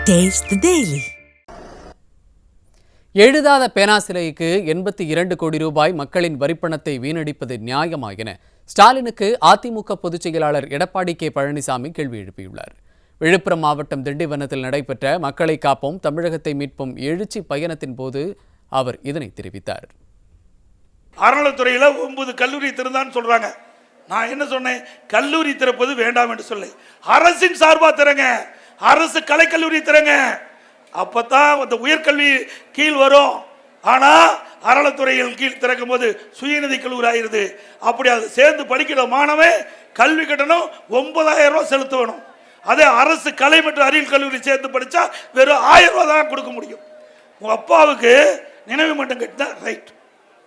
Taste the Daily. எழுதாத பேனா சிலைக்கு 82 கோடி ரூபாய் மக்களின் வரிப்பணத்தை வீணடிப்பது நியாயமா என ஸ்டாலினுக்கு அதிமுக பொதுச் செயலாளர் எடப்பாடி கே பழனிசாமி கேள்வி எழுப்பியுள்ளார். விழுப்புரம் மாவட்டம் திண்டிவனத்தில் நடைபெற்ற மக்களை காப்போம் தமிழகத்தை மீட்போம் எழுச்சி பயணத்தின் போது அவர் இதனை தெரிவித்தார். அறநிலைத்துறையில் 9 கல்லூரி திறந்தான்னு சொல்றாங்க. நான் என்ன சொன்னேன்? கல்லூரி திறப்பது வேண்டாம் என்று சொல்ல, அரசின் சார்பா திறங்க, அரசு கலைக்கல்லூரி திறங்க, அப்பதான் அந்த உயர்கல்வி கீழ் வரும். ஆனா அறநிலைத்துறையில் கீழ் திறக்கும் போது சுயநிதி கல்லூரி ஆயிருது. அப்படி அது சேர்ந்து படிக்கிற மாணவன் கல்வி கட்டணம் 9,000 ரூபாய் செலுத்தணும். அதே அரசு கலை மற்றும் அறிவியல் கல்லூரி சேர்ந்து படிச்சா வெறும் 1000 ரூபாய் தான் கொடுக்க முடியும். உங்க அப்பாவுக்கு நினைவு மன்றம் கட்டினா ரைட்,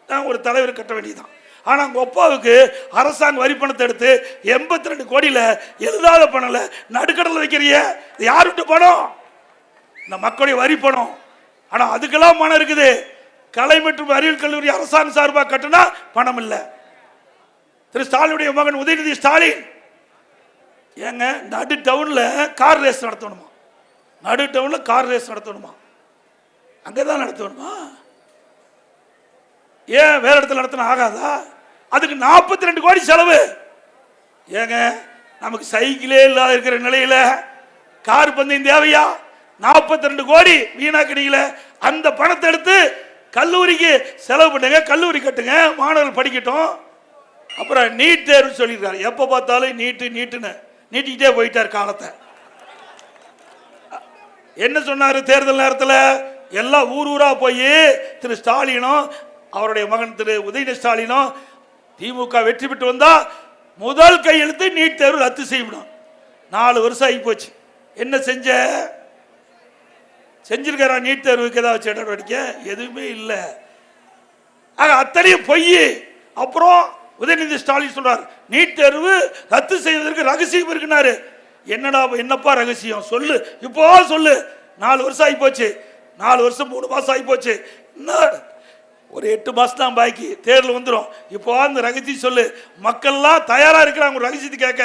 நான் ஒரு தலைவர் கட்ட வேண்டியதுதான். ஆனா உங்க அப்பாவுக்கு அரசாங்க வரி பணத்தை எடுத்து 82 கோடியில எழுதாத பணம்ல நடுக்கடல வைக்கிறிய, யாருட்டு பணம்? இந்த மக்களுடைய வரி பணம். ஆனா அதுக்கெல்லாம் பணம் இருக்குது. கலை மற்றும் அறிவியல் கல்லூரி அரசாங்க சார்பாக கட்டினா பணம் இல்லை. திரு ஸ்டாலினுடைய மகன் உதயநிதி ஸ்டாலின் ஏங்க நடு டவுன்ல கார் ரேஸ் நடத்தணுமா? நடு டவுன்ல கார் ரேஸ் நடத்தணுமா? அங்கதான் நடத்தணுமா? ஏன் வேற இடத்துல நடத்தின ஆகாதா? அதுக்கு 42 கோடி செலவு. ஏங்க நமக்கு சைக்கிளே இல்லாத இருக்கிற நிலையில கார் பந்தயம் தேவையா? 42 கோடி வீணாக்கினீங்கள. அந்த பணத்தை எடுத்து கல்லூரிக்கு செலவு பண்ணுங்க, கல்லூரி கட்டுங்க, மாணவர்கள் படிக்கட்டும். அப்புறம் நீட் தேர்வு சொல்லியிருக்காரு. எப்ப பார்த்தாலும் நீட்டுன்னு நீட்டிக்கிட்டே போயிட்டார் காலத்தை. என்ன சொன்னாரு தேர்தல் நேரத்தில்? எல்லாம் ஊரா போய் திரு ஸ்டாலினும் அவருடைய மகன் திரு உதயநிதி ஸ்டாலினும் திமுக வெற்றி பெற்று வந்தா முதல் கையெழுத்து நீட் தேர்வு ரத்து செய்யணும். 4 வருஷம் ஆகி போச்சு. என்ன செஞ்சிருக்காரா? நீட் தேர்வுக்கு ஏதாவது நடவடிக்கை எதுவுமே இல்லை. அத்தனையும் பொய். அப்புறம் உதயநிதி ஸ்டாலின் சொல்றார் நீட் தேர்வு ரத்து செய்வதற்கு ரகசியம் இருக்குனாரு. என்னப்பா ரகசியம் சொல்லு, இப்போ சொல்லு. 4 வருஷம் ஆகி போச்சு. 4 வருஷம் 3 மாசம் ஆகி போச்சு. ஒரு 8 மாசம் தான் பாக்கி, தேர்தல் வந்துடும். இப்போ அந்த ரகசியம் சொல்லு. மக்கள்லாம் தயாரா இருக்கிறாங்க ரகசியத்தை கேட்க.